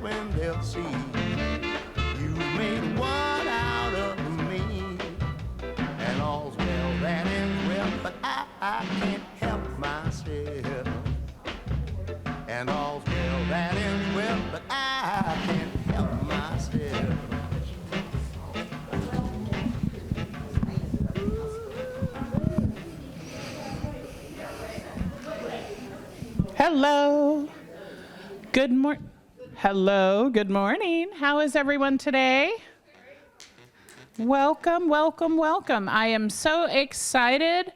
when they'll see you made one out of me. And all's well that ends well, but I can't help myself. And all's well that ends well, but I can't help myself. Hello. Good morning. Hello. Good morning. How is everyone today? Welcome, welcome, welcome. I am so excited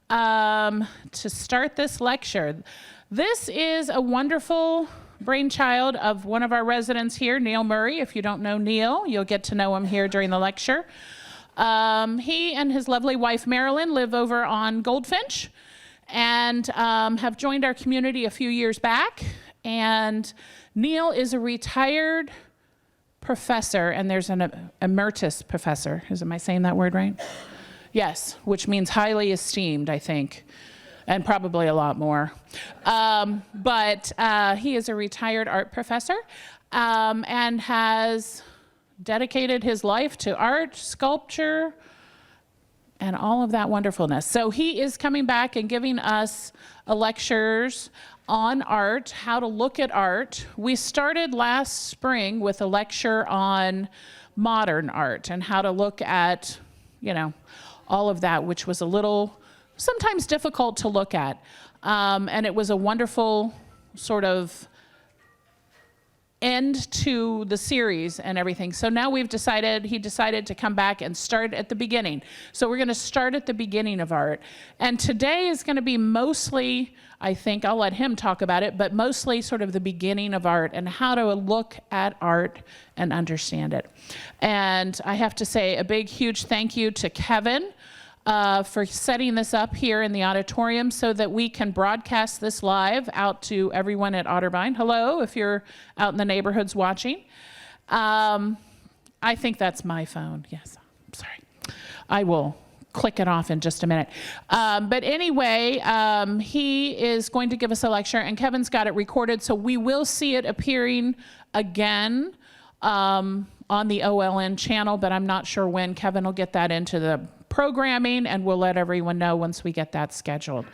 to start this lecture. This is a wonderful brainchild of one of our residents here, Neale Murray. If you don't know Neale, you'll get to know him here during the lecture. He and his lovely wife, Marilyn, live over on Goldfinch and have joined our community a few years back. And Neale is a retired professor, and there's an emeritus professor. Am I saying that word right? Yes, which means highly esteemed, I think, and probably a lot more. But he is a retired art professor and has dedicated his life to art, sculpture, and all of that wonderfulness. So he is coming back and giving us lectures on art, how to look at art. We started last spring with a lecture on modern art and how to look at, you know, all of that, which was a little sometimes difficult to look at. And it was a wonderful sort of end to the series and everything. So now he decided to come back and start at the beginning. So we're going to start at the beginning of art. And today is going to be mostly, I think, I'll let him talk about it, but mostly sort of the beginning of art and how to look at art and understand it. And I have to say a big, huge thank you to Kevin for setting this up here in the auditorium so that we can broadcast this live out to everyone at Otterbein. Hello, if you're out in the neighborhoods watching. I think that's my phone. Yes, sorry. I will click it off in just a minute. But anyway, he is going to give us a lecture, and Kevin's got it recorded, so we will see it appearing again on the OLN channel, but I'm not sure when. Kevin will get that into the programming, and we'll let everyone know once we get that scheduled.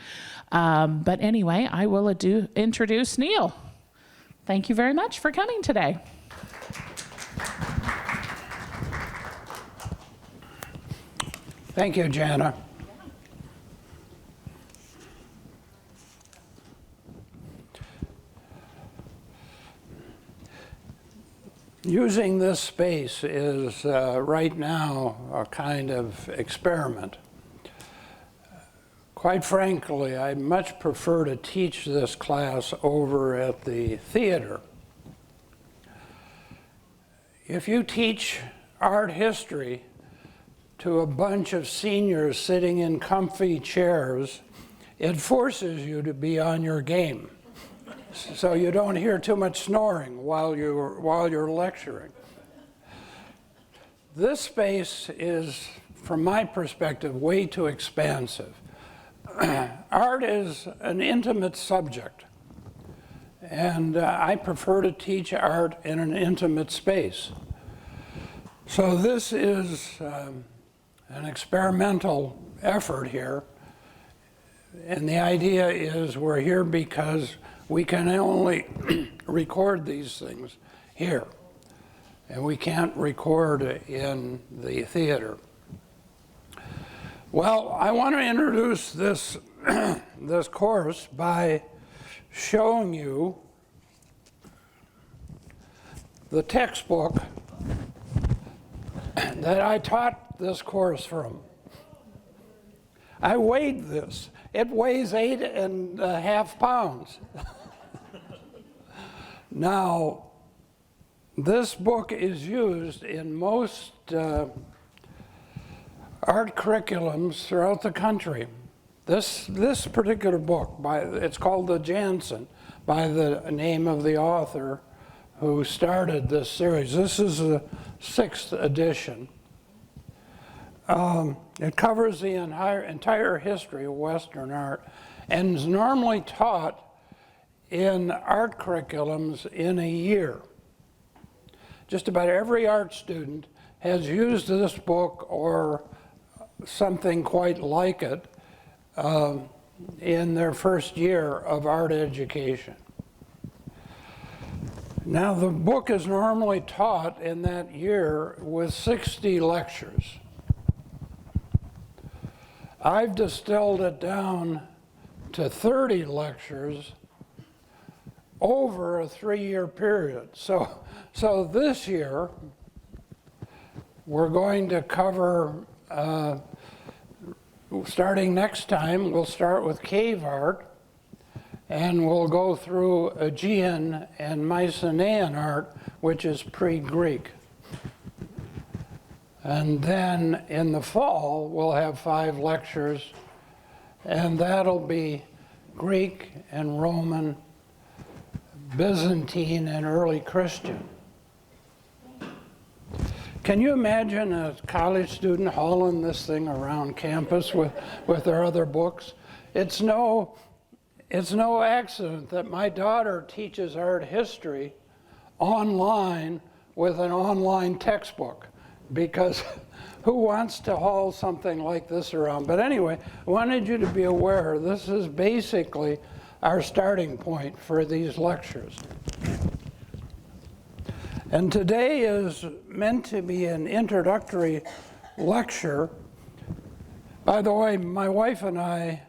But anyway, I will introduce Neale. Thank you very much for coming today. Thank you, Jana. Using this space is right now a kind of experiment. Quite frankly, I much prefer to teach this class over at the theater. If you teach art history to a bunch of seniors sitting in comfy chairs, it forces you to be on your game, so you don't hear too much snoring while you're lecturing. This space is, from my perspective, way too expansive. Art is an intimate subject, and I prefer to teach art in an intimate space. So this is an experimental effort here, and the idea is we're here because we can only record these things here, and we can't record in the theater. Well, I want to introduce this, this course by showing you the textbook that I taught this course from. I weighed this. It weighs 8.5 pounds. Now, this book is used in most art curriculums throughout the country. This particular book, it's called The Jansen, by the name of the author who started this series. This is the 6th edition. It covers the entire history of Western art and is normally taught in art curriculums in a year. just about every art student has used this book or something quite like it in their first year of art education. Now, the book is normally taught in that year with 60 lectures. I've distilled it down to 30 lectures over a 3-year period. So this year, we're going to cover, starting next time, we'll start with cave art, and we'll go through Aegean and Mycenaean art, which is pre-Greek. And then in the fall, we'll have 5 lectures, and that'll be Greek and Roman, Byzantine, and early Christian. Can you imagine a college student hauling this thing around campus with their other books? It's no accident that my daughter teaches art history online with an online textbook, because who wants to haul something like this around? But anyway, I wanted you to be aware this is basically our starting point for these lectures. And today is meant to be an introductory lecture. By the way, my wife and I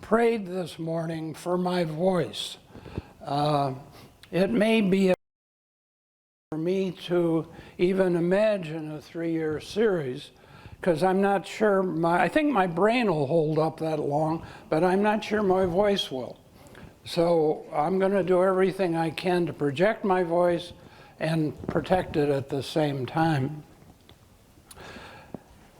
prayed this morning for my voice. It may be for me to even imagine a 3-year series, because I'm not sure, I think my brain will hold up that long, but I'm not sure my voice will. So I'm going to do everything I can to project my voice and protect it at the same time.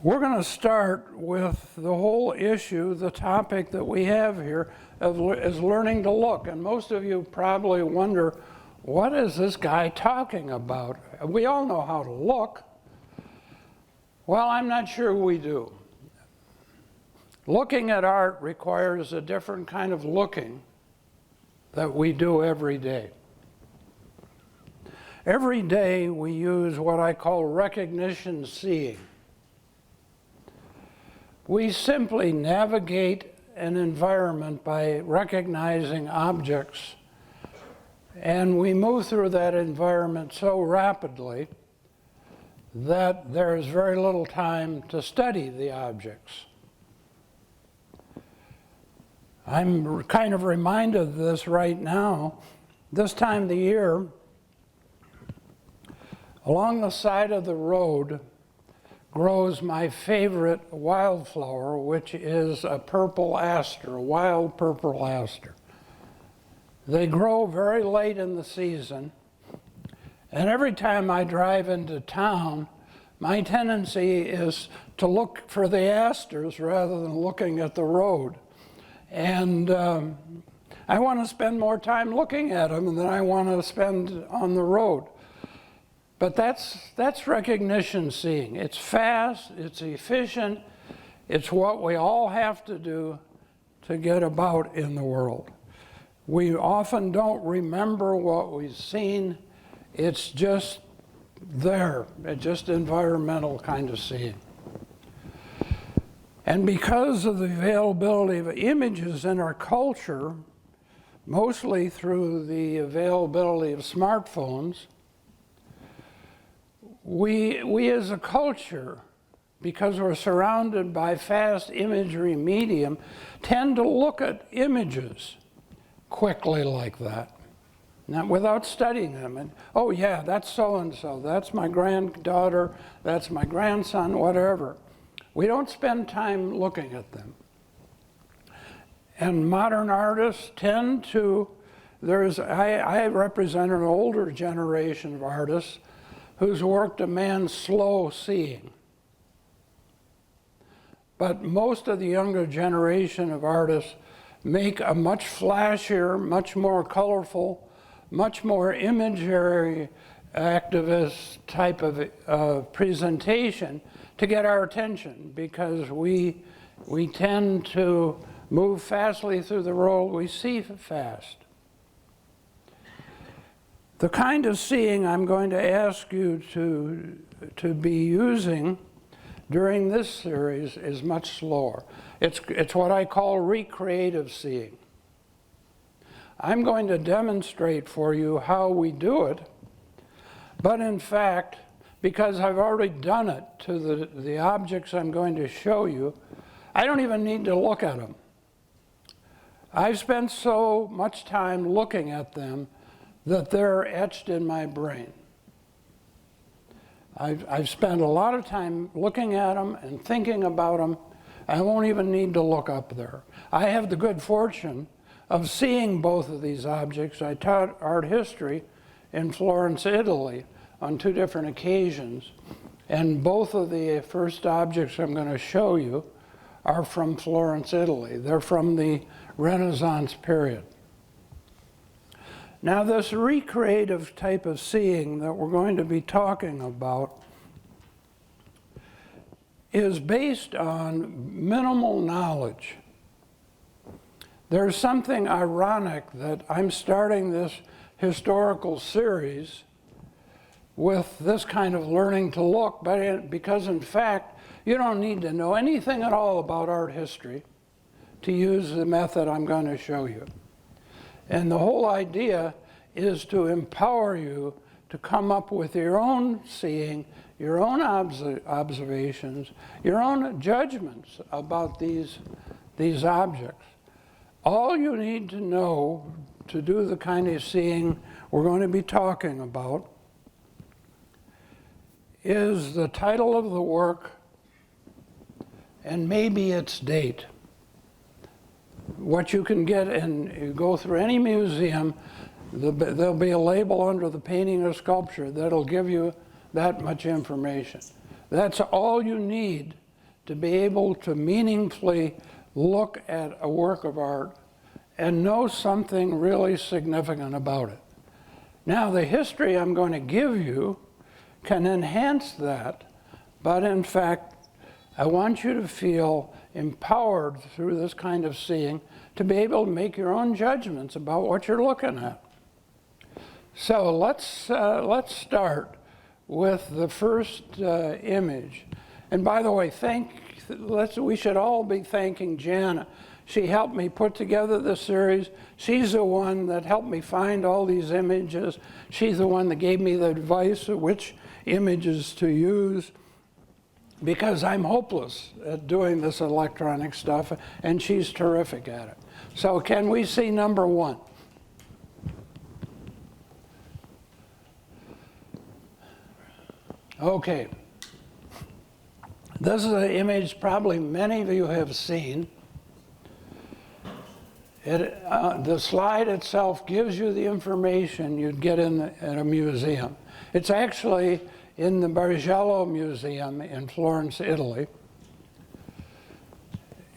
We're going to start with the whole issue, the topic that we have here is learning to look. And most of you probably wonder, what is this guy talking about? We all know how to look. Well, I'm not sure we do. Looking at art requires a different kind of looking that we do every day. Every day we use what I call recognition seeing. We simply navigate an environment by recognizing objects, and we move through that environment so rapidly that there is very little time to study the objects. I'm kind of reminded of this right now. This time of the year, along the side of the road grows my favorite wildflower, which is a purple aster, a wild purple aster. They grow very late in the season, and every time I drive into town, my tendency is to look for the asters rather than looking at the road. And I want to spend more time looking at them than I want to spend on the road. But that's recognition seeing. It's fast, it's efficient, it's what we all have to do to get about in the world. We often don't remember what we've seen. It's just there. It's just environmental kind of seeing. And because of the availability of images in our culture, mostly through the availability of smartphones, we as a culture, because we're surrounded by fast imagery medium, tend to look at images quickly like that, not without studying them. And, oh yeah, that's so-and-so, that's my granddaughter, that's my grandson, whatever. We don't spend time looking at them. And modern artists tend to, I represent an older generation of artists whose work demands slow seeing. But most of the younger generation of artists make a much flashier, much more colorful, much more imagery activist type of presentation to get our attention, because we tend to move fastly through the world, we see fast. The kind of seeing I'm going to ask you to be using during this series is much slower. It's what I call recreative seeing. I'm going to demonstrate for you how we do it, but in fact, because I've already done it to the objects I'm going to show you, I don't even need to look at them. I've spent so much time looking at them that they're etched in my brain. I've spent a lot of time looking at them and thinking about them. I won't even need to look up there. I have the good fortune of seeing both of these objects. I taught art history in Florence, Italy on 2 different occasions. And both of the first objects I'm going to show you are from Florence, Italy. They're from the Renaissance period. Now, this recreative type of seeing that we're going to be talking about is based on minimal knowledge. There's something ironic that I'm starting this historical series with this kind of learning to look, because in fact, you don't need to know anything at all about art history to use the method I'm going to show you. And the whole idea is to empower you to come up with your own seeing, your own observations, your own judgments about these objects. All you need to know to do the kind of seeing we're going to be talking about is the title of the work and maybe its date. What you can get, and you go through any museum, there'll be a label under the painting or sculpture that'll give you that much information. That's all you need to be able to meaningfully look at a work of art and know something really significant about it. Now, the history I'm going to give you can enhance that, but in fact, I want you to feel empowered through this kind of seeing to be able to make your own judgments about what you're looking at. So let's start with the first image. And by the way, we should all be thanking Jana. She helped me put together this series. She's the one that helped me find all these images. She's the one that gave me the advice of which images to use, because I'm hopeless at doing this electronic stuff, and she's terrific at it. So can we see number 1? Okay. This is an image probably many of you have seen. The slide itself gives you the information you'd get in a museum. It's actually in the Bargello Museum in Florence, Italy.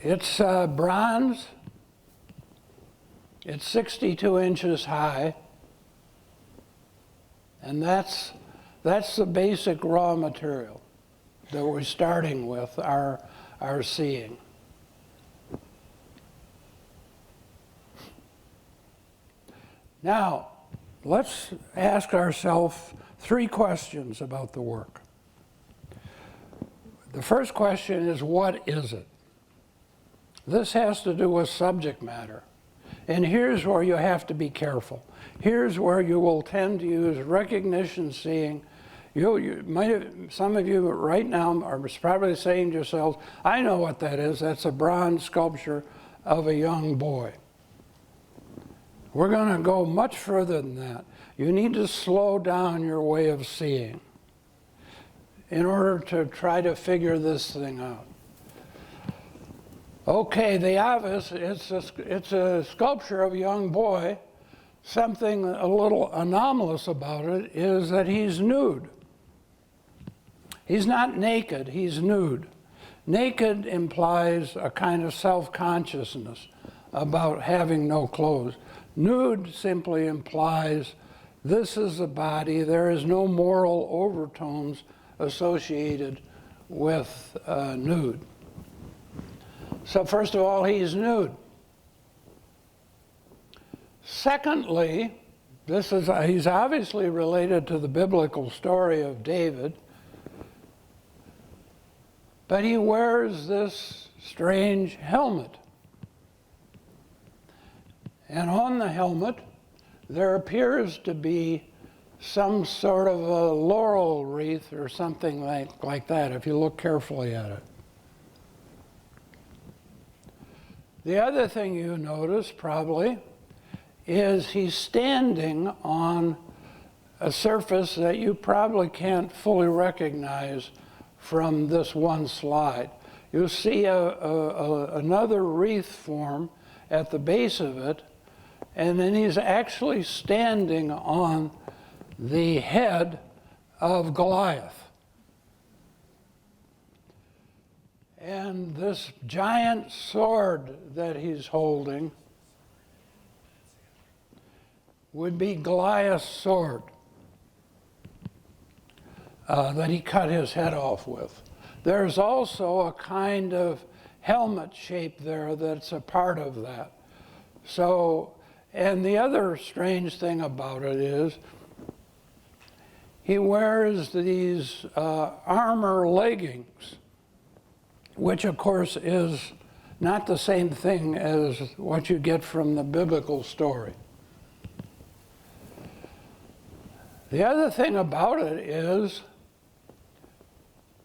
It's bronze. It's 62 inches high. And that's the basic raw material that we're starting with our seeing. Now, let's ask ourselves 3 questions about the work. The first question is, what is it? This has to do with subject matter. And here's where you have to be careful. Here's where you will tend to use recognition seeing. Some of you right now are probably saying to yourselves, I know what that is. That's a bronze sculpture of a young boy. We're going to go much further than that. You need to slow down your way of seeing in order to try to figure this thing out. Okay, the obvious, it's a sculpture of a young boy. Something a little anomalous about it is that he's nude. He's not naked, he's nude. Naked implies a kind of self-consciousness about having no clothes. Nude simply implies this is the body, there is no moral overtones associated with nude. So first of all, he's nude. Secondly, He's obviously related to the biblical story of David, but he wears this strange helmet. And on the helmet, there appears to be some sort of a laurel wreath or something like that, if you look carefully at it. The other thing you notice, probably, is he's standing on a surface that you probably can't fully recognize from this one slide. You'll see another wreath form at the base of it, and then he's actually standing on the head of Goliath. And this giant sword that he's holding would be Goliath's sword that he cut his head off with. There's also a kind of helmet shape there that's a part of that. So, and the other strange thing about it is he wears these armor leggings, which of course is not the same thing as what you get from the biblical story. The other thing about it is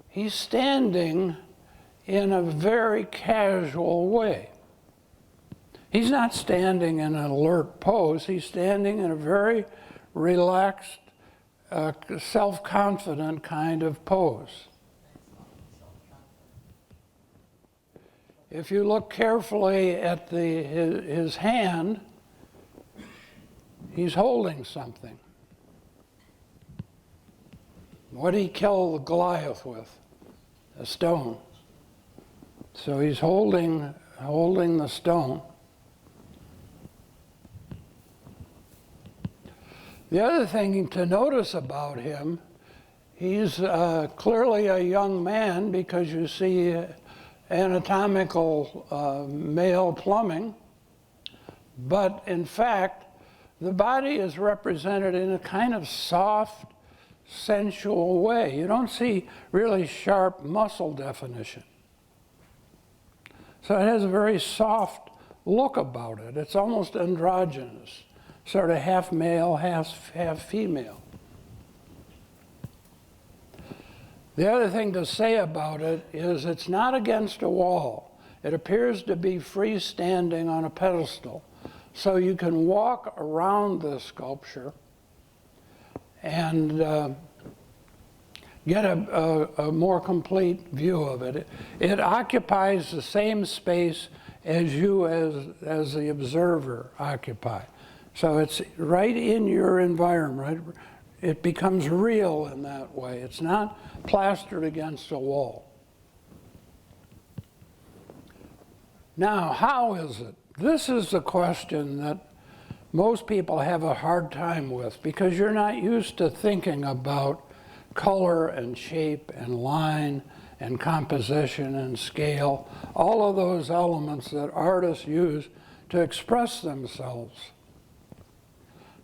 he's standing in a very casual way. He's not standing in an alert pose. He's standing in a very relaxed, self-confident kind of pose. If you look carefully at his hand, he's holding something. What did he kill Goliath with? A stone. So he's holding the stone. The other thing to notice about him, he's clearly a young man because you see anatomical male plumbing, but in fact, the body is represented in a kind of soft, sensual way. You don't see really sharp muscle definition. So it has a very soft look about it. It's almost androgynous, sort of half male, half female. The other thing to say about it is it's not against a wall. It appears to be freestanding on a pedestal. So you can walk around this sculpture and get a more complete view of it. It occupies the same space as you as the observer occupy. So it's right in your environment. Right? It becomes real in that way. It's not plastered against a wall. Now, how is it? This is the question that most people have a hard time with because you're not used to thinking about color and shape and line and composition and scale, all of those elements that artists use to express themselves.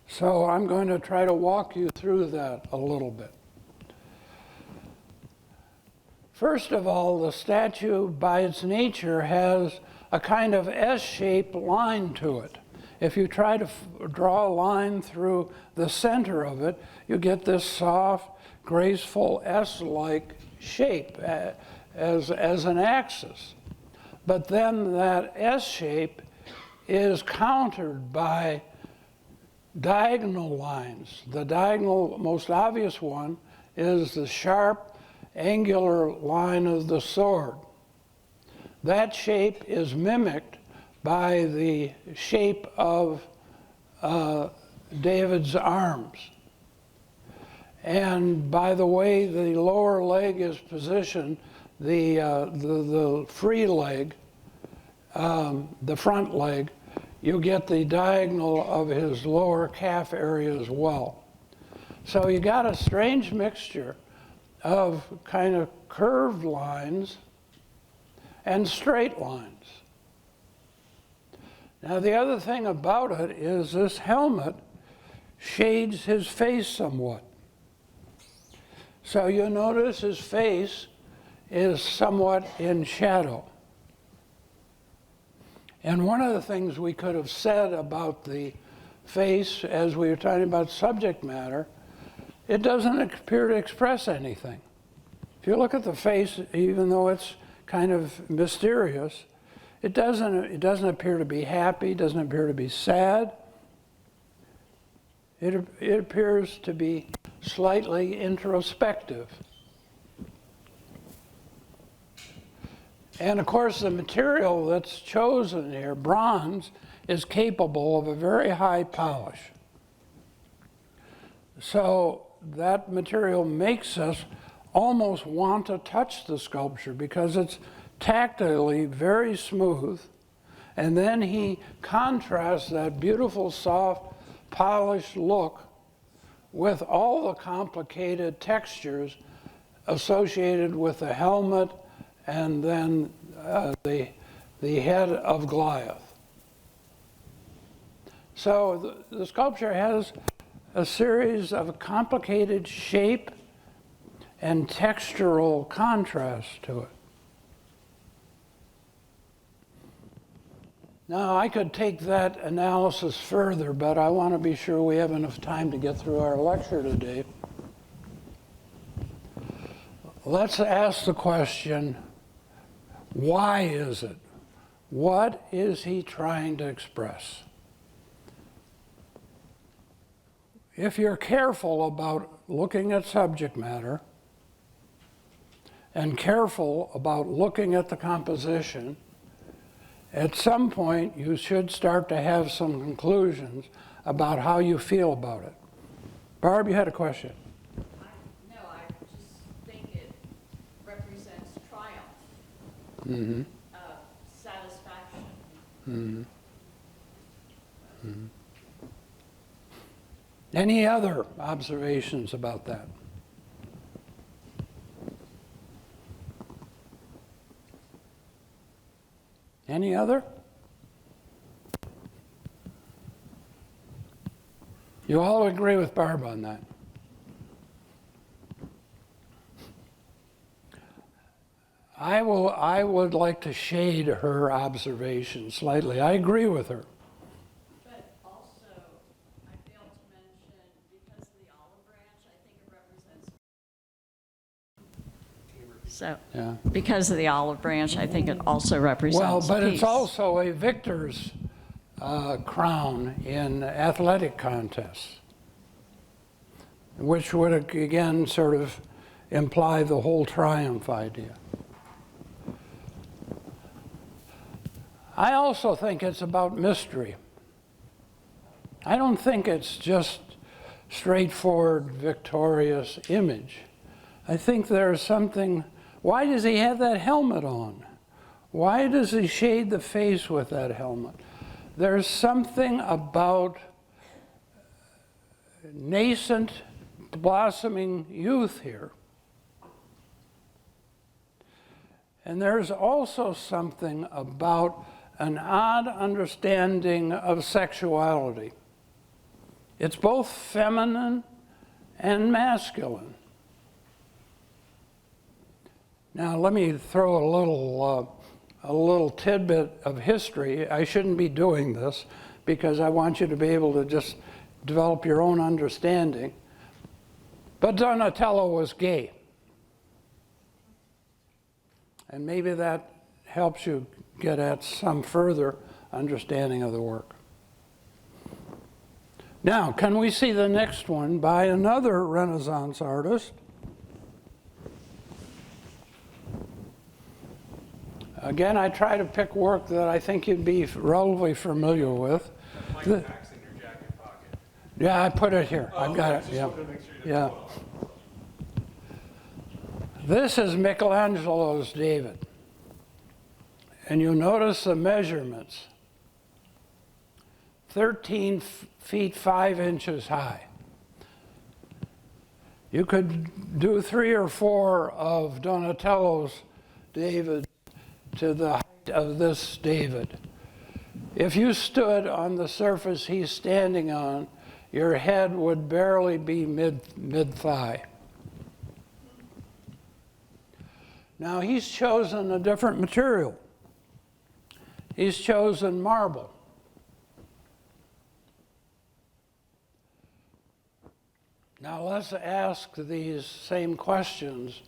So I'm going to try to walk you through that a little bit. First of all, the statue by its nature has a kind of S-shaped line to it. If you try to draw a line through the center of it, you get this soft, graceful S-like shape as an axis. But then that S shape is countered by diagonal lines. The diagonal, most obvious one, is the sharp, angular line of the sword. That shape is mimicked by the shape of David's arms. And by the way the lower leg is positioned, the free leg, the front leg, you get the diagonal of his lower calf area as well. So you got a strange mixture of kind of curved lines and straight lines. Now the other thing about it is this helmet shades his face somewhat. So you notice his face is somewhat in shadow. And one of the things we could have said about the face as we were talking about subject matter, it doesn't appear to express anything. If you look at the face, even though it's kind of mysterious, it doesn't appear to be happy, doesn't appear to be sad. It appears to be slightly introspective. And of course, the material that's chosen here, bronze, is capable of a very high polish. So that material makes us almost want to touch the sculpture because it's tactilely very smooth. And then he contrasts that beautiful, soft, polished look with all the complicated textures associated with the helmet and then the head of Goliath. So the sculpture has a series of complicated shape and textural contrast to it. Now, I could take that analysis further, but I want to be sure we have enough time to get through our lecture today. Let's ask the question, why is it? What is he trying to express? If you're careful about looking at subject matter and careful about looking at the composition, at some point you should start to have some conclusions about how you feel about it. Barb, you had a question. No, I just think it represents triumph, Mm-hmm. satisfaction. Mm-hmm. Mm-hmm. Any other observations about that? Any other? You all agree with Barb on that? I would like to shade her observation slightly. I agree with her. But also, I failed to mention, because of the olive branch, I think it represents. So, Yeah. because of the olive branch, I think it also represents Well, but peace. it's also a victor's crown in athletic contests, which would again sort of imply the whole triumph idea. I also think it's about mystery. I don't think it's just straightforward, victorious image. I think there's something. Why does he have that helmet on? Why does he shade the face with that helmet? There's something about nascent, blossoming youth here. And there's also something about an odd understanding of sexuality. It's both feminine and masculine. Now, let me throw a little tidbit of history. I shouldn't be doing this because I want you to be able to just develop your own understanding. But Donatello was gay. And maybe that helps you get at some further understanding of the work. Now, can we see the next one by another Renaissance artist? Again, I try to pick work that I think you'd be relatively familiar with. Mike Max in your jacket pocket. Yeah, I put it here. I've got it. Just Yeah. wanted to make sure you didn't Yeah. fall off. This is Michelangelo's David. And you notice the measurements. 13 feet 5 inches high. You could do 3 or 4 of Donatello's David to the height of this David. If you stood on the surface he's standing on, your head would barely be mid-thigh. Now he's chosen a different material. He's chosen marble. Now let's ask these same questions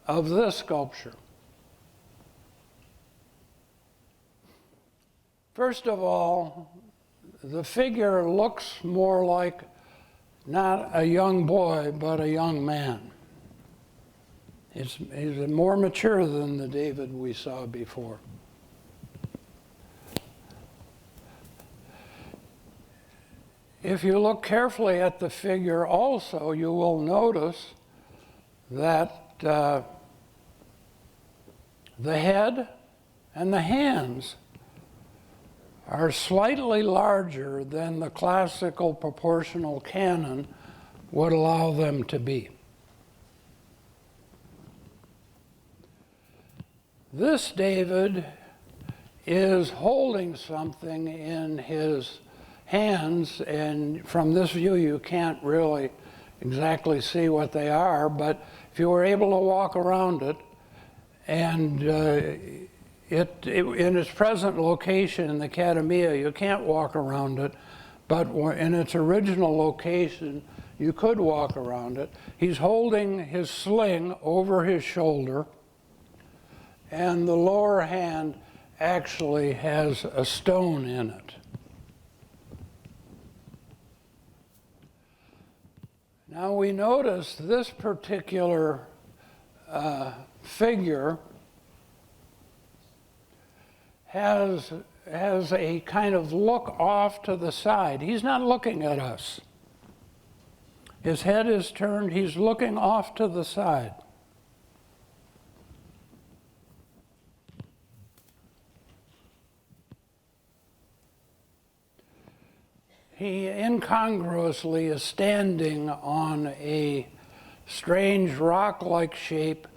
of this sculpture. First of all, the figure looks more like not a young boy, but a young man. He's more mature than the David we saw before. If you look carefully at the figure also, you will notice that the head and the hands are slightly larger than the classical proportional canon would allow them to be. This David is holding something in his hands, and from this view you can't really exactly see what they are, but if you were able to walk around it, and in its present location in the Academia, you can't walk around it, but in its original location, you could walk around it. He's holding his sling over his shoulder, and the lower hand actually has a stone in it. Now we notice this particular figure has a kind of look off to the side. He's not looking at us. His head is turned, he's looking off to the side. He incongruously is standing on a strange rock-like shape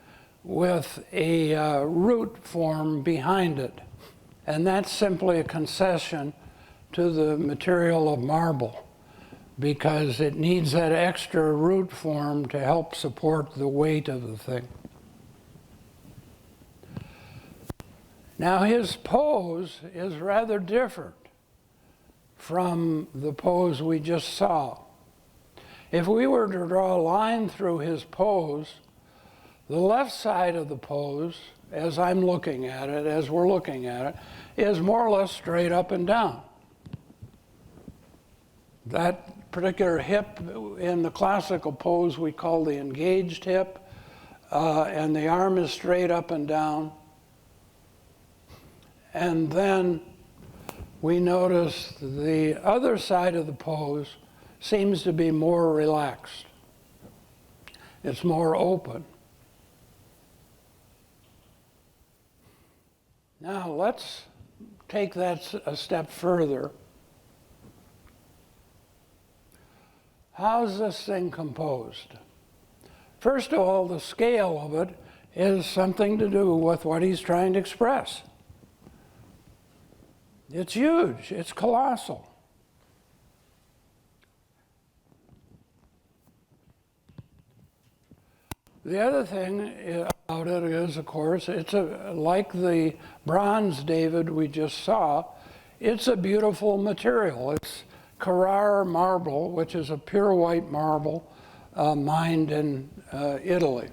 with a root form behind it. And that's simply a concession to the material of marble, because it needs that extra root form to help support the weight of the thing. Now his pose is rather different from the pose we just saw. If we were to draw a line through his pose, the left side of the pose, as I'm looking at it, as we're looking at it, is more or less straight up and down. That particular hip in the classical pose we call the engaged hip, and the arm is straight up and down. And then we notice the other side of the pose seems to be more relaxed. It's more open. Now let's take that a step further. How's this thing composed? First of all, the scale of it is something to do with what he's trying to express. It's huge, it's colossal. The other thing about it is, of course, it's like the bronze David we just saw, it's a beautiful material. It's Carrara marble, which is a pure white marble mined in Italy.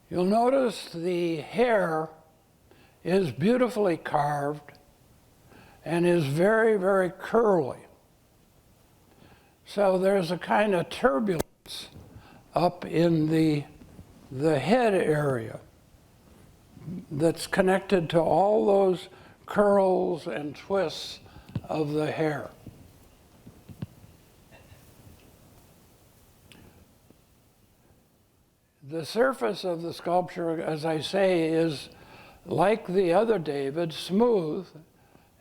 You'll notice the hair is beautifully carved and is very, very curly. So there's a kind of turbulence up in the head area that's connected to all those curls and twists of the hair. The surface of the sculpture, as I say, is like the other David, smooth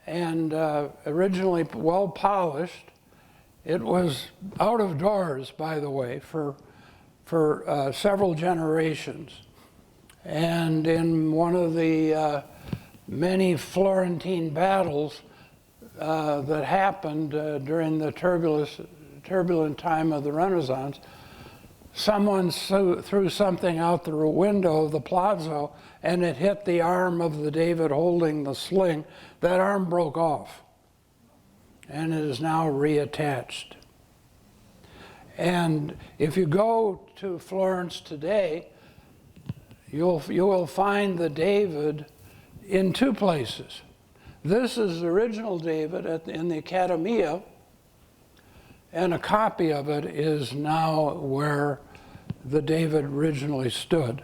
and originally well polished. It was out of doors, by the way, for several generations. And in one of the many Florentine battles that happened during the turbulent time of the Renaissance. Someone threw something out through a window of the palazzo, and it hit the arm of the David holding the sling. That arm broke off, and it is now reattached. And if you go to Florence today, you will find the David in two places. This is the original David in the Accademia, and a copy of it is now where the David originally stood,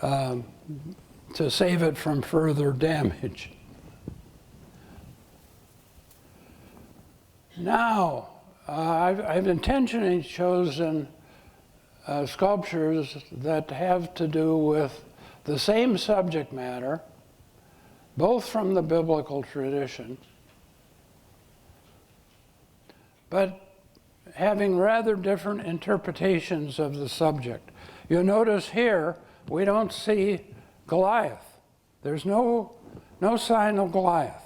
to save it from further damage. Now, I've intentionally chosen sculptures that have to do with the same subject matter, both from the biblical tradition, but having rather different interpretations of the subject. You'll notice here, we don't see Goliath. There's no sign of Goliath.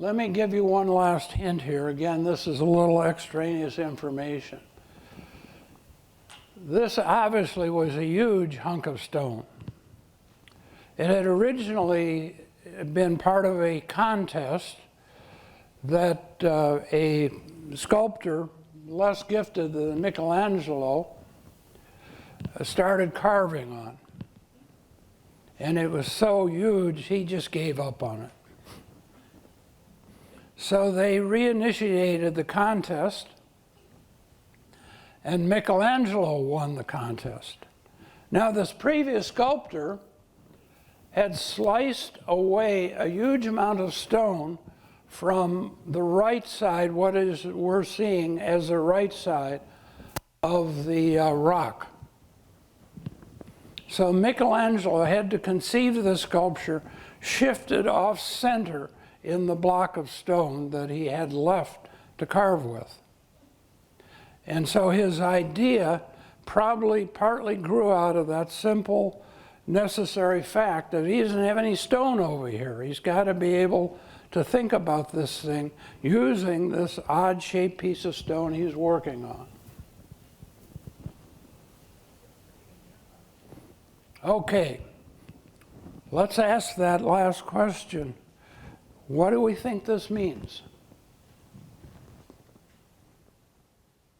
Let me give you one last hint here. Again, this is a little extraneous information. This obviously was a huge hunk of stone. It had originally been part of a contest that a sculptor less gifted than Michelangelo started carving on. And it was so huge, he just gave up on it. So they reinitiated the contest, and Michelangelo won the contest. Now, this previous sculptor had sliced away a huge amount of stone from the right side, what is we're seeing as the right side of the rock. So Michelangelo had to conceive the sculpture shifted off center in the block of stone that he had left to carve with. And so his idea probably partly grew out of that simple, necessary fact that he doesn't have any stone over here. He's got to be able to think about this thing using this odd-shaped piece of stone he's working on. Okay, let's ask that last question. What do we think this means?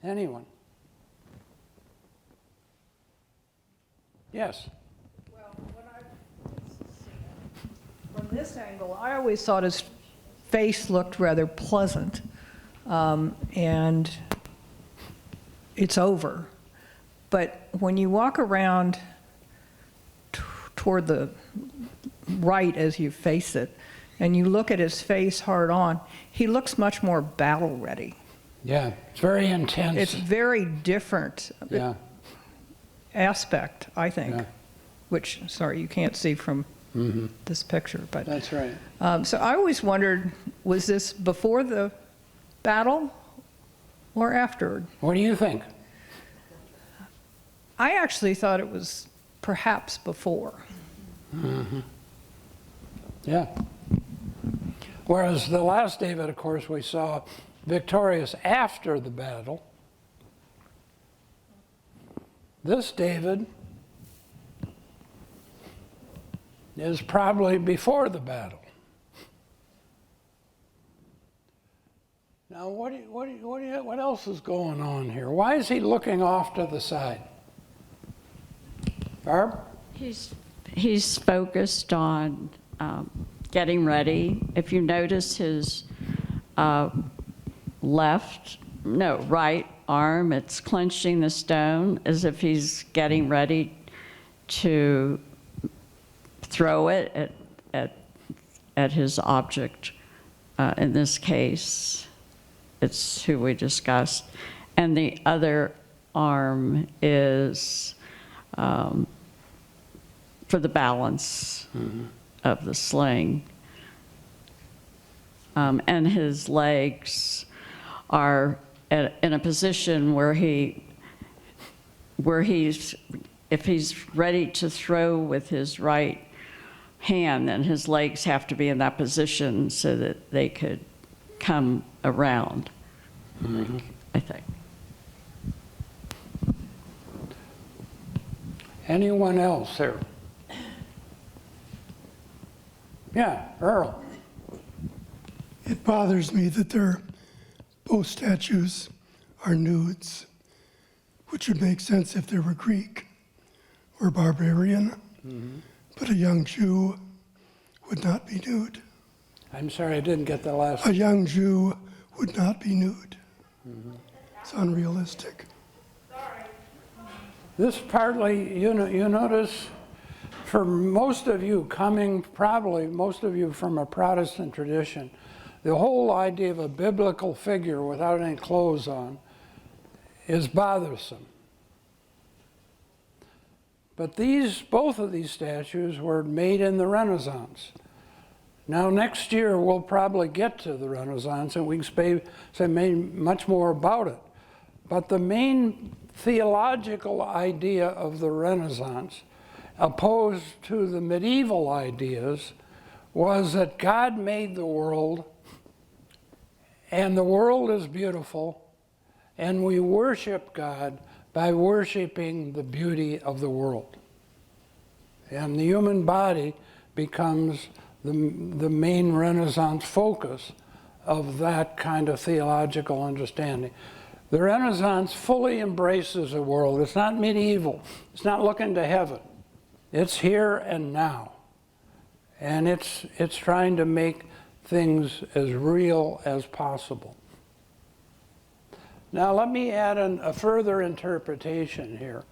Anyone? Yes? Well, from this angle, I always thought his face looked rather pleasant, and it's over. But when you walk around toward the right as you face it, and you look at his face hard on, he looks much more battle ready. Yeah, it's very intense. It's very different aspect, I think, which, sorry, you can't see from this picture. But that's right. So I always wondered, was this before the battle or afterward? What do you think? I actually thought it was perhaps before. Yeah. Whereas the last David, of course, we saw victorious after the battle. This David is probably before the battle. Now, what else is going on here? Why is he looking off to the side? Barb? He's focused on getting ready. If you notice his right arm, it's clenching the stone as if he's getting ready to throw it at his object. In this case, it's who we discussed. And the other arm is for the balance of the sling. And his legs are in a position where he where if he's ready to throw with his right hand, then his legs have to be in that position so that they could come around, I think. Anyone else here? Yeah, Earl. It bothers me that both statues are nudes, which would make sense if they were Greek or barbarian, but a young Jew would not be nude. I'm sorry, I didn't get the last. A young Jew would not be nude. It's unrealistic. This partly, you notice, for most of you probably most of you from a Protestant tradition, the whole idea of a biblical figure without any clothes on is bothersome. But both of these statues were made in the Renaissance. Now next year we'll probably get to the Renaissance and we can say much more about it. But the main theological idea of the Renaissance, opposed to the medieval ideas, was that God made the world, and the world is beautiful, and we worship God by worshiping the beauty of the world. And the human body becomes the main Renaissance focus of that kind of theological understanding. The Renaissance fully embraces the world. It's not medieval. It's not looking to heaven. It's here and now. And it's trying to make things as real as possible. Now let me add a further interpretation here.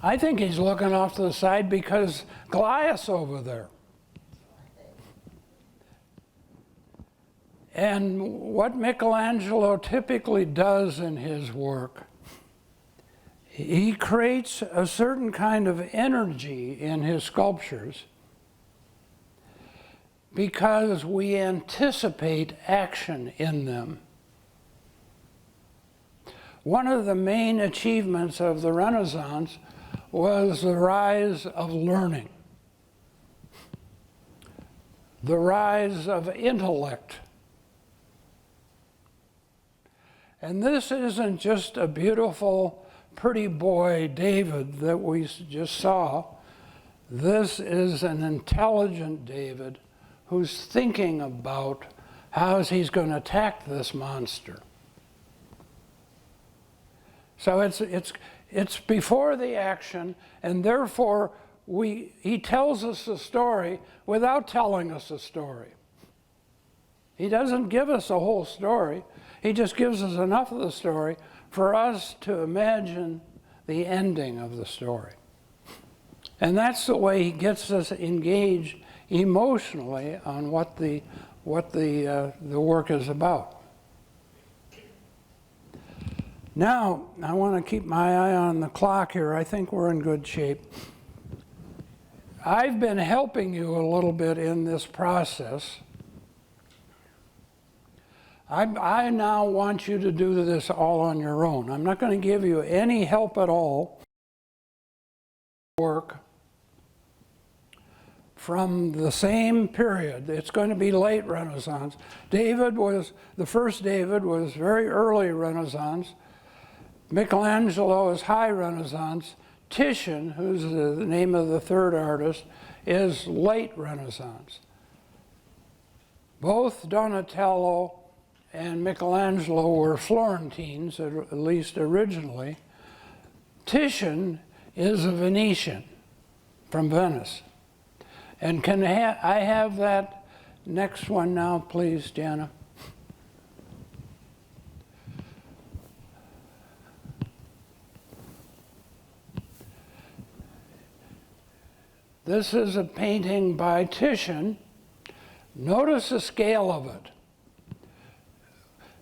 I think he's looking off to the side because Goliath's over there. And what Michelangelo typically does in his work, he creates a certain kind of energy in his sculptures because we anticipate action in them. One of the main achievements of the Renaissance was the rise of learning, the rise of intellect. And this isn't just a beautiful, pretty boy David that we just saw. This is an intelligent David who's thinking about how he's going to attack this monster. So it's before the action, and therefore he tells us a story without telling us a story. He doesn't give us a whole story. He just gives us enough of the story for us to imagine the ending of the story. And that's the way he gets us engaged emotionally on what the work is about. Now, I want to keep my eye on the clock here. I think we're in good shape. I've been helping you a little bit in this process. I now want you to do this all on your own. I'm not going to give you any help at all. Work from the same period. It's going to be late Renaissance. The first David was very early Renaissance. Michelangelo is high Renaissance. Titian, who's the name of the third artist, is late Renaissance. Both Donatello and Michelangelo were Florentines, at least originally. Titian is a Venetian from Venice. And can I have that next one now, please, Jana? This is a painting by Titian. Notice the scale of it.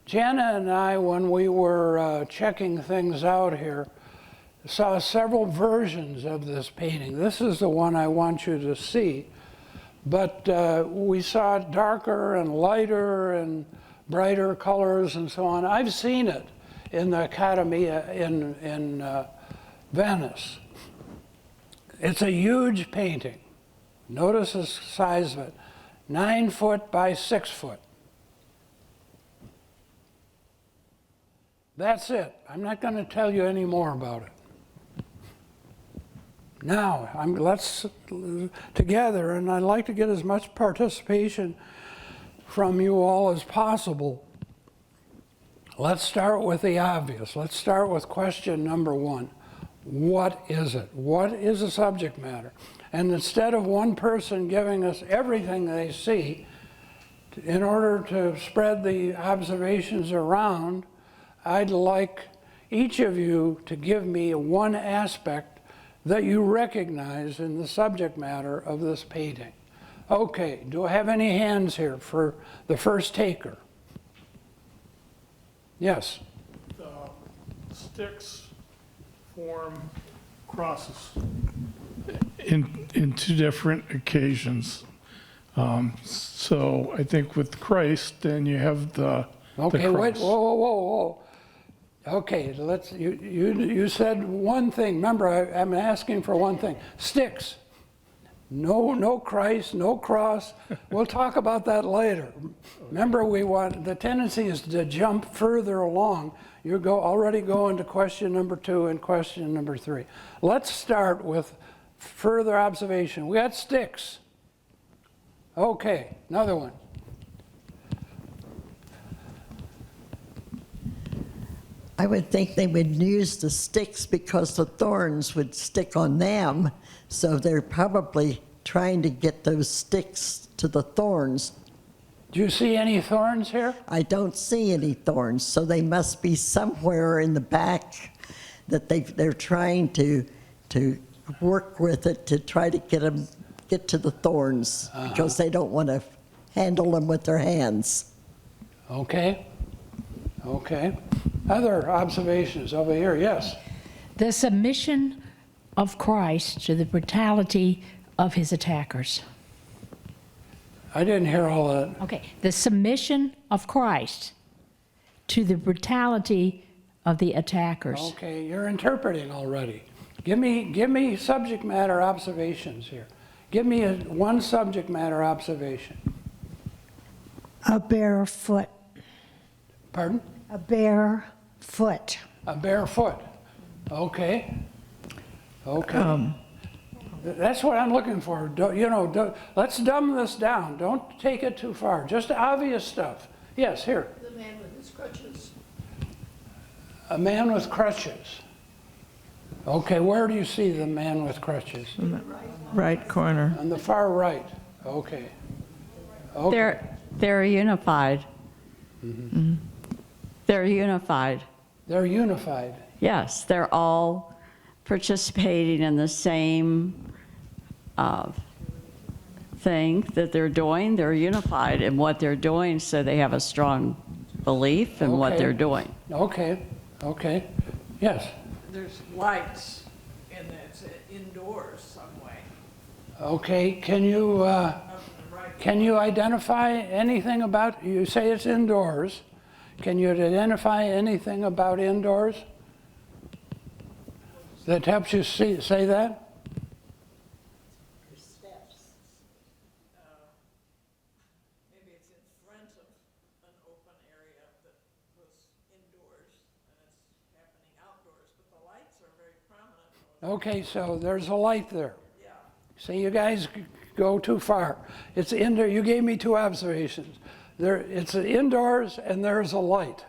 Jana and I, when we were checking things out here, saw several versions of this painting. This is the one I want you to see. But we saw darker and lighter and brighter colors and so on. I've seen it in the Academy in Venice. It's a huge painting. Notice the size of it, 9 foot by 6 foot. That's it. I'm not going to tell you any more about it. Now, let's together, and I'd like to get as much participation from you all as possible. Let's start with the obvious. Let's start with question number 1. What is it? What is the subject matter? And instead of one person giving us everything they see, in order to spread the observations around, I'd like each of you to give me one aspect that you recognize in the subject matter of this painting. Okay, do I have any hands here for the first taker? Yes. The sticks form crosses in two different occasions. So I think with Christ, then you have the Okay, cross. wait, whoa. Okay, you said one thing. Remember, I'm asking for one thing. Sticks. No Christ, no cross. We'll talk about that later. Remember, the tendency is to jump further along. You already go into question number 2 and question number 3. Let's start with further observation. We got sticks. Okay, another one. I would think they would use the sticks because the thorns would stick on them, so they're probably trying to get those sticks to the thorns. Do you see any thorns here? I don't see any thorns, so they must be somewhere in the back that they're trying to work with it to try to get to the thorns, because they don't want to handle them with their hands. Okay. Other observations over here, yes. The submission of Christ to the brutality of his attackers. I didn't hear all that. Okay, the submission of Christ to the brutality of the attackers. Okay, you're interpreting already. Give me subject matter observations here. Give me one subject matter observation. A bare foot. Pardon? A bare foot. A bare foot. Okay. That's what I'm looking for. Let's dumb this down. Don't take it too far. Just obvious stuff. Yes, here. The man with his crutches. A man with crutches. Okay, where do you see the man with crutches? Right corner. On the far right. Okay. They're unified. Mm-hmm. They're unified. They're unified. Yes, they're all participating in the same thing that they're doing. They're unified in what they're doing, so they have a strong belief in what they're doing. Okay. Yes. There's lights, and it's indoors some way. Okay, can you identify anything about, you say it's indoors. Can you identify anything about indoors that helps you say that? Maybe it's in front of an open area that was indoors, and it's happening outdoors, but the lights are very prominent. Okay, so there's a light there. Yeah. See, you guys go too far. It's indoor. You gave me 2 observations. It's indoors and there's a light.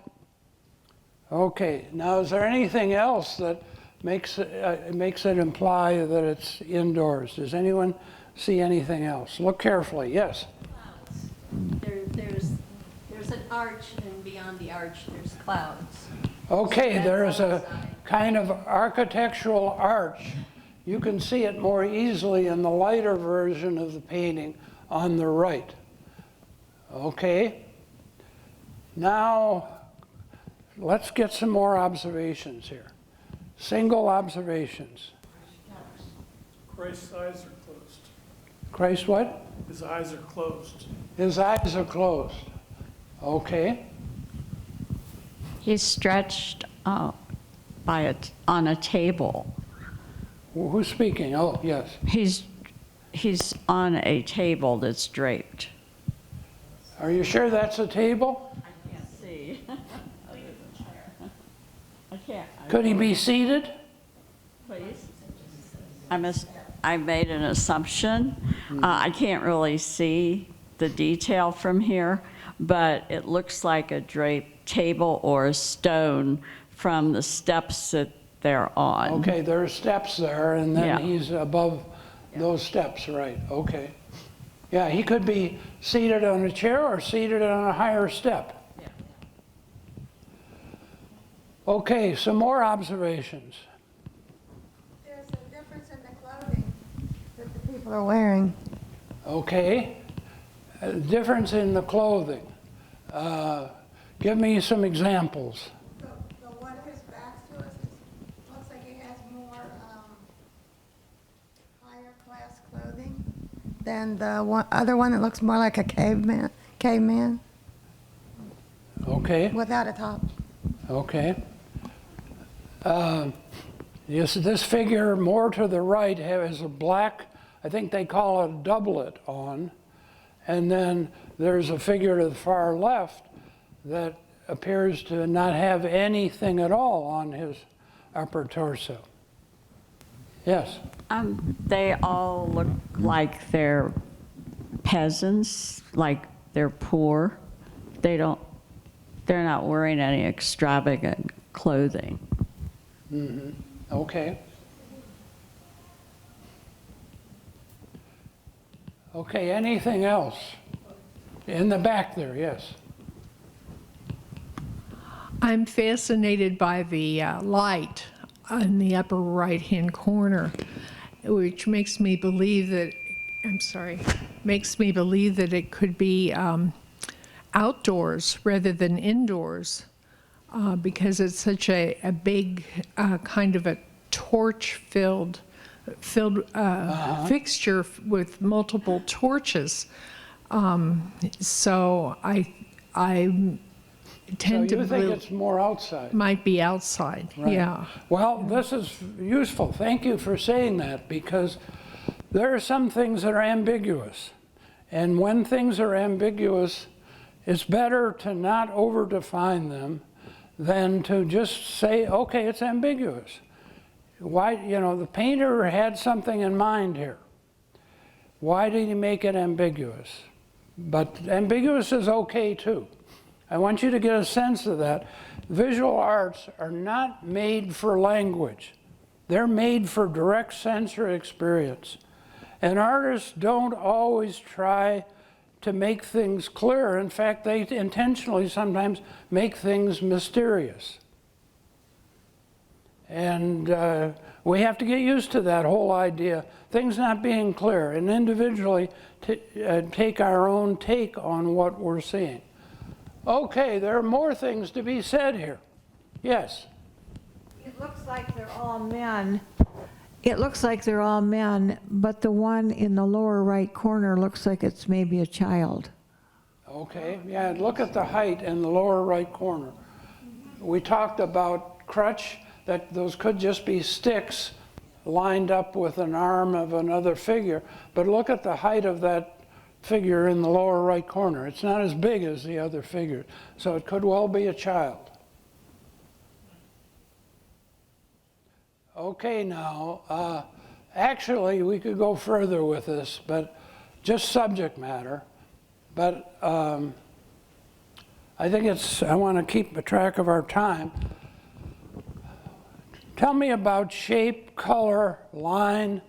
Okay, now is there anything else that makes it imply that it's indoors? Does anyone see anything else? Look carefully, yes. Clouds. There's an arch, and beyond the arch, there's clouds. Okay, So there is that's a outside. kind of architectural arch. You can see it more easily in the lighter version of the painting on the right. Okay, now let's get some more observations here. Single observations. Christ's eyes are closed. Christ what? His eyes are closed. His eyes are closed. Okay. He's stretched on a table. Who's speaking? Oh, yes. He's on a table that's draped. Are you sure that's a table? I can't see. I can't. Could he be seated? Please. I made an assumption. I can't really see the detail from here, but it looks like a draped table or a stone from the steps that they're on. Okay, there are steps there, and then Yeah. he's above those steps, right? Okay. Yeah, he could be seated on a chair or seated on a higher step. Yeah. Okay, some more observations. There's a difference in the clothing that the people are wearing. Okay, a difference in the clothing. Give me some examples. The one whose back to us looks like he has more higher class clothing than the other one that looks more like a caveman Okay, without a top. okay. Yes, this figure more to the right has a black, I think they call it a doublet on, and then there's a figure to the far left that appears to not have anything at all on his upper torso. Yes. They all look like they're peasants, like they're poor. They're not wearing any extravagant clothing. Mm-hmm. Okay. Okay, anything else? In the back there, yes. I'm fascinated by the light in the upper right-hand corner, which makes me believe that, makes me believe that it could be outdoors rather than indoors, because it's such a big kind of a torch-filled fixture with multiple torches. So I tend so you to think believe it's more outside? might be outside. Right. Yeah. Well, this is useful. Thank you for saying that, because there are some things that are ambiguous. And when things are ambiguous, it's better to not over-define them than to just say, okay, it's ambiguous. Why, the painter had something in mind here. Why did he make it ambiguous? But ambiguous is okay too. I want you to get a sense of that. Visual arts are not made for language. They're made for direct sensory experience. And artists don't always try to make things clear. In fact, they intentionally sometimes make things mysterious. And we have to get used to that whole idea, things not being clear, and individually take our own take on what we're seeing. Okay, there are more things to be said here. Yes? It looks like they're all men. It looks like they're all men, but the one in the lower right corner looks like it's maybe a child. Okay, yeah, look at the height in the lower right corner. We talked about crutch, that those could just be sticks lined up with an arm of another figure, but look at the height of that figure in the lower right corner. It's not as big as the other figure, so it could well be a child. Okay, now, actually we could go further with this, but just subject matter. But I think I want to keep a track of our time. Tell me about shape, color, line,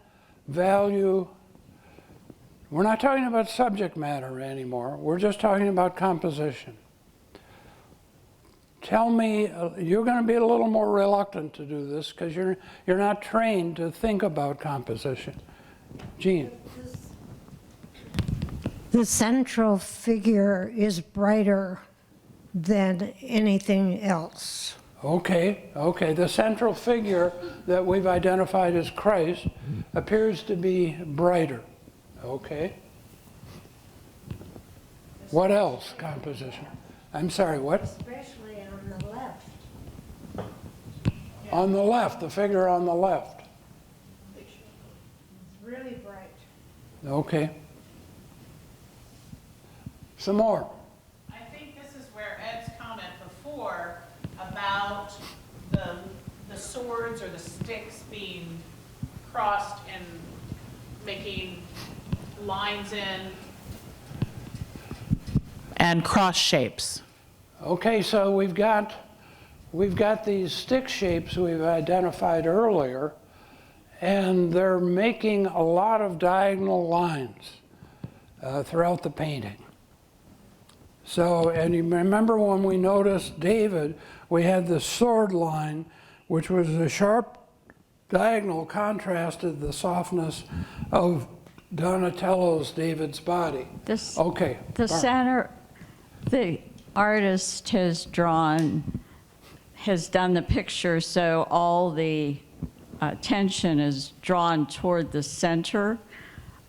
value. We're not talking about subject matter anymore. We're just talking about composition. Tell me, you're going to be a little more reluctant to do this because you're not trained to think about composition. Jean. The central figure is brighter than anything else. Okay. The central figure that we've identified as Christ appears to be brighter. Okay. What else, composition? I'm sorry, what? Especially on the left. On the left, the figure on the left. It's really bright. Okay. Some more. I think this is where Ed's comment before about the swords or the sticks being crossed and making lines in and cross shapes. Okay, so we've got these stick shapes we've identified earlier, and they're making a lot of diagonal lines throughout the painting. So, and you remember when we noticed David, we had the sword line, which was a sharp diagonal contrasted the softness of Donatello's David's body. Okay. The center, the artist has done the picture so all the attention is drawn toward the center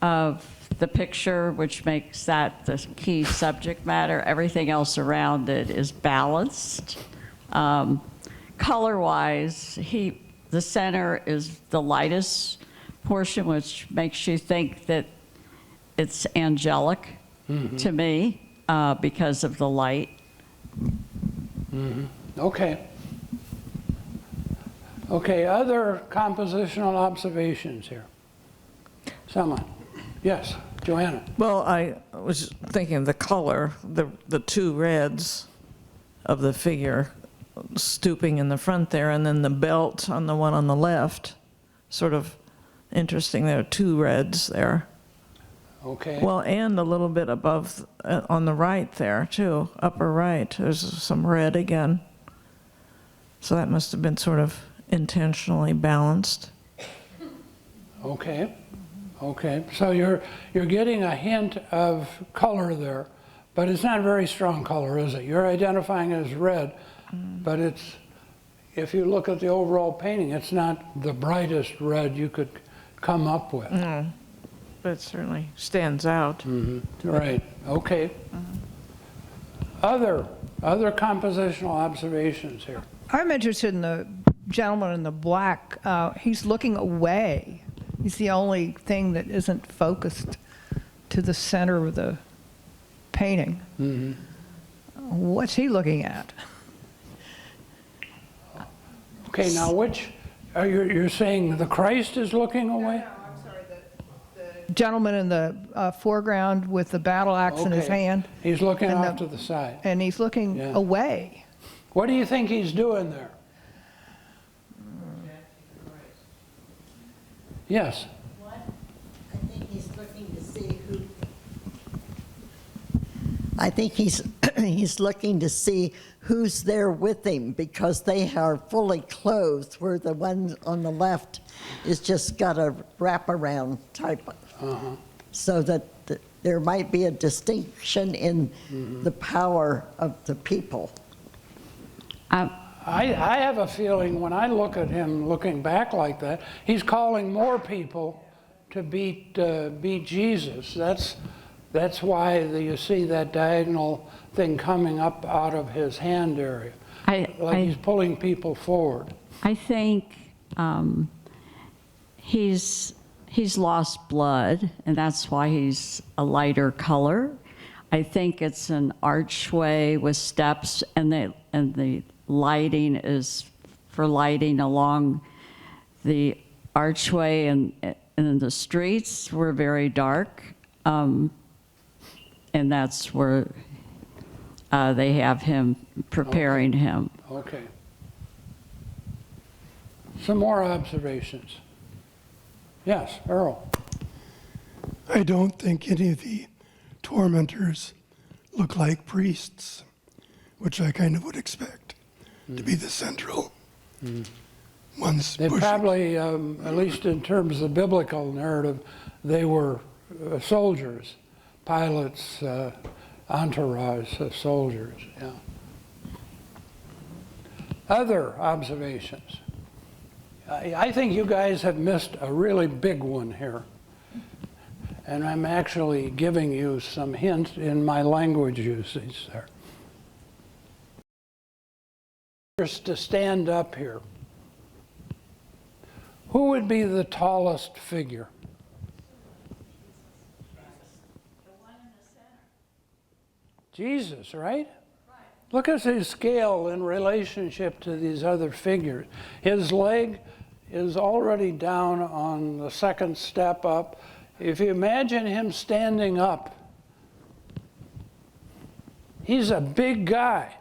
of the picture, which makes that the key subject matter. Everything else around it is balanced. Color-wise, the center is the lightest portion, which makes you think that it's angelic to me because of the light. Okay. Okay, other compositional observations here. Someone? Yes, Joanna. Well, I was thinking of the color, the two reds of the figure stooping in the front there, and then the belt on the one on the left. Sort of interesting, there are two reds there. Okay. Well, and a little bit above on the right there, too, upper right. There's some red again. So that must have been sort of intentionally balanced. Okay. Okay. So you're getting a hint of color there, but it's not very strong color, is it? You're identifying it as red, but it's, if you look at the overall painting, it's not the brightest red you could come up with. No, but it certainly stands out. Right. Okay. Other compositional observations here. I'm interested in the gentleman in the black. He's looking away. He's the only thing that isn't focused to the center of the painting. What's he looking at? Okay, now which, you're saying the Christ is looking away? No, I'm sorry. The gentleman in the foreground with the battle axe in his Okay. hand. He's looking And off to the side. And he's looking Yeah. away. What do you think he's doing there? Yes. I think he's looking to see who. I think he's looking to see who's there with him, because they are fully clothed, where the one on the left is just got a wraparound type. So that there might be a distinction in the power of the people. I have a feeling when I look at him looking back like that, he's calling more people to beat Jesus. That's why you see that diagonal thing coming up out of his hand area. He's pulling people forward. I think he's lost blood, and that's why he's a lighter color. I think it's an archway with steps, and the lighting is for lighting along the archway, and the streets were very dark, and that's where they have him preparing him. Okay. Some more observations. Yes, Earl. I don't think any of the tormentors look like priests, which I kind of would expect to be the central ones. They probably, at least in terms of the biblical narrative, they were soldiers, pilots, entourage of soldiers. Yeah. Other observations. I think you guys have missed a really big one here. And I'm actually giving you some hints in my language usage there. Just to stand up here. Who would be the tallest figure? Jesus, right? Look at his scale in relationship to these other figures. His leg is already down on the second step up. If you imagine him standing up, he's a big guy.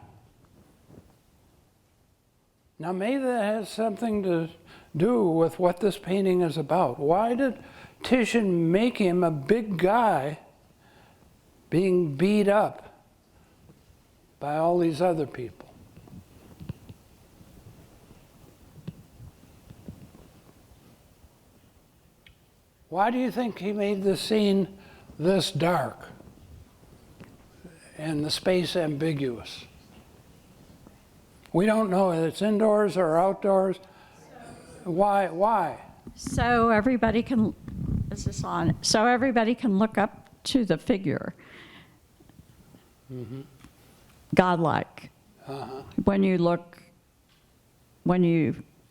Now, maybe that has something to do with what this painting is about. Why did Titian make him a big guy being beat up by all these other people? Why do you think he made the scene this dark and the space ambiguous? We don't know if it's indoors or outdoors. Why? So everybody can, is this on? So everybody can look up to the figure. Mm-hmm. Godlike. Uh-huh. When you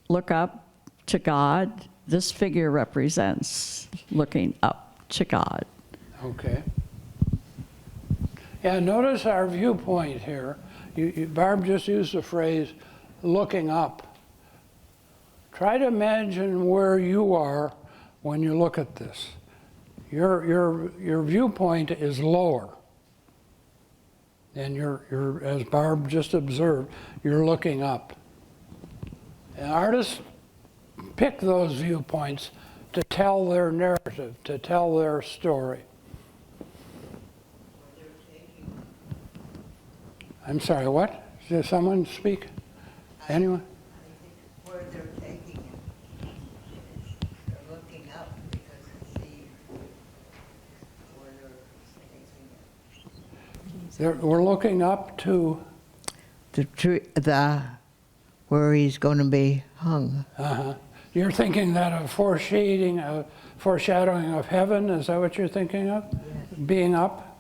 look up to God, this figure represents looking up to God. Okay. Yeah, notice our viewpoint here. Barb just used the phrase, looking up. Try to imagine where you are when you look at this. Your viewpoint is lower. And you're, as Barb just observed, you're looking up. And artists pick those viewpoints to tell their narrative, to tell their story. I'm sorry, what? Did someone speak? Anyone? Where they're taking it. They're looking up because they see where they're taking it. We're looking up to the where he's going to be hung. Uh-huh. You're thinking that of foreshadowing of heaven, is that what you're thinking of? Yes. Being up?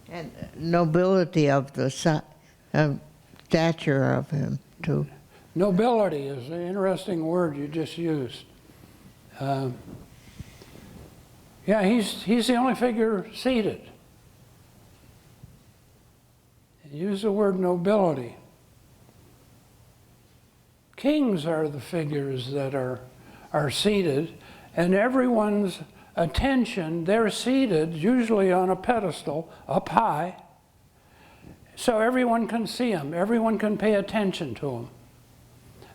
And nobility of the stature of him, too. Nobility is an interesting word you just used. Yeah, he's the only figure seated. Use the word nobility. Kings are the figures that are seated, and everyone's attention, they're seated usually on a pedestal up high, so everyone can see them, everyone can pay attention to them.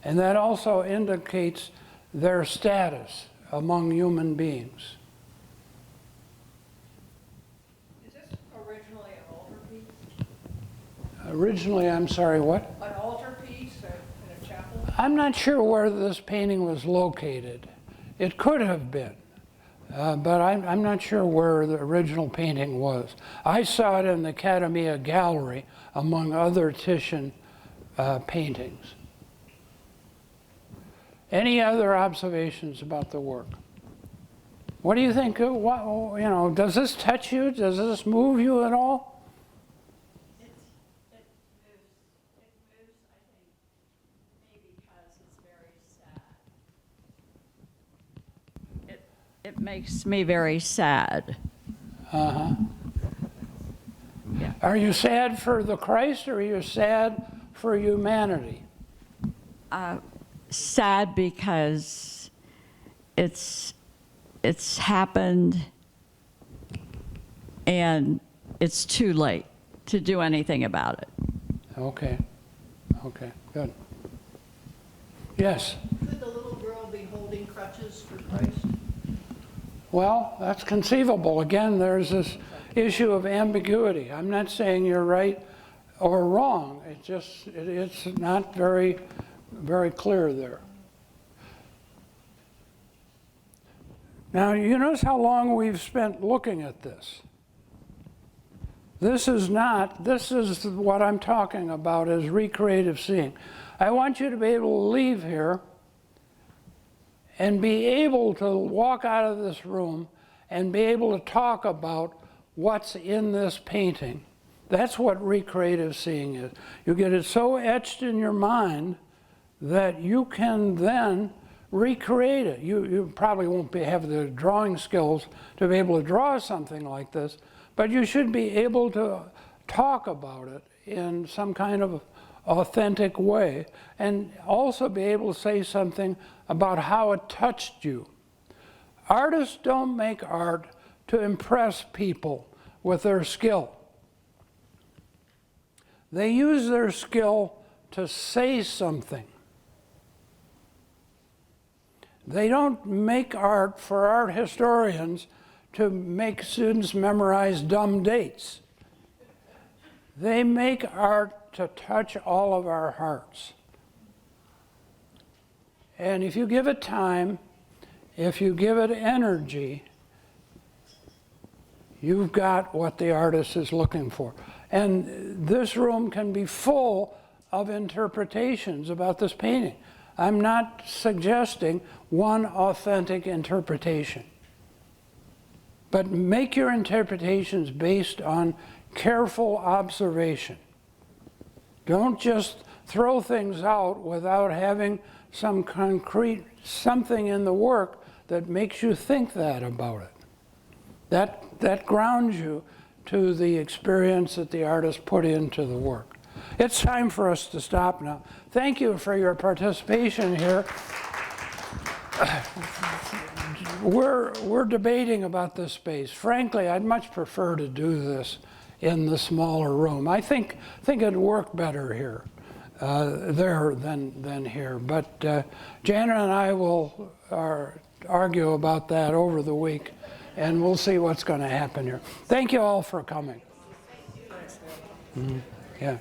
And that also indicates their status among human beings. Is this originally an altarpiece? Originally, I'm sorry, what? An altarpiece in a chapel? I'm not sure where this painting was located. It could have been, but I'm not sure where the original painting was. I saw it in the Academia Gallery among other Titian paintings. Any other observations about the work? What do you think? What, does this touch you? Does this move you at all? It moves, I think, maybe because it's very sad. It makes me very sad. Uh-huh. Yeah. Are you sad for the Christ, or are you sad for humanity? Sad because it's happened and it's too late to do anything about it. Okay, good. Yes? Could the little girl be holding crutches for Christ? Well, that's conceivable. Again, there's this issue of ambiguity. I'm not saying you're right or wrong. It's not very clear there. Now, you notice how long we've spent looking at this. This is what I'm talking about as recreative seeing. I want you to be able to leave here and be able to walk out of this room and be able to talk about what's in this painting. That's what recreative seeing is. You get it so etched in your mind that you can then recreate it. You probably won't have the drawing skills to be able to draw something like this, but you should be able to talk about it in some kind of authentic way, and also be able to say something about how it touched you. Artists don't make art to impress people with their skill. They use their skill to say something. They don't make art for art historians to make students memorize dumb dates. They make art to touch all of our hearts. And if you give it time, if you give it energy, you've got what the artist is looking for. And this room can be full of interpretations about this painting. I'm not suggesting one authentic interpretation. But make your interpretations based on careful observation. Don't just throw things out without having some concrete something in the work that makes you think that about it. That grounds you to the experience that the artist put into the work. It's time for us to stop now. Thank you for your participation here. We're debating about this space. Frankly, I'd much prefer to do this in the smaller room. I think it'd work better here, there than here. But Janet and I will argue about that over the week, and we'll see what's going to happen here. Thank you all for coming. Yeah.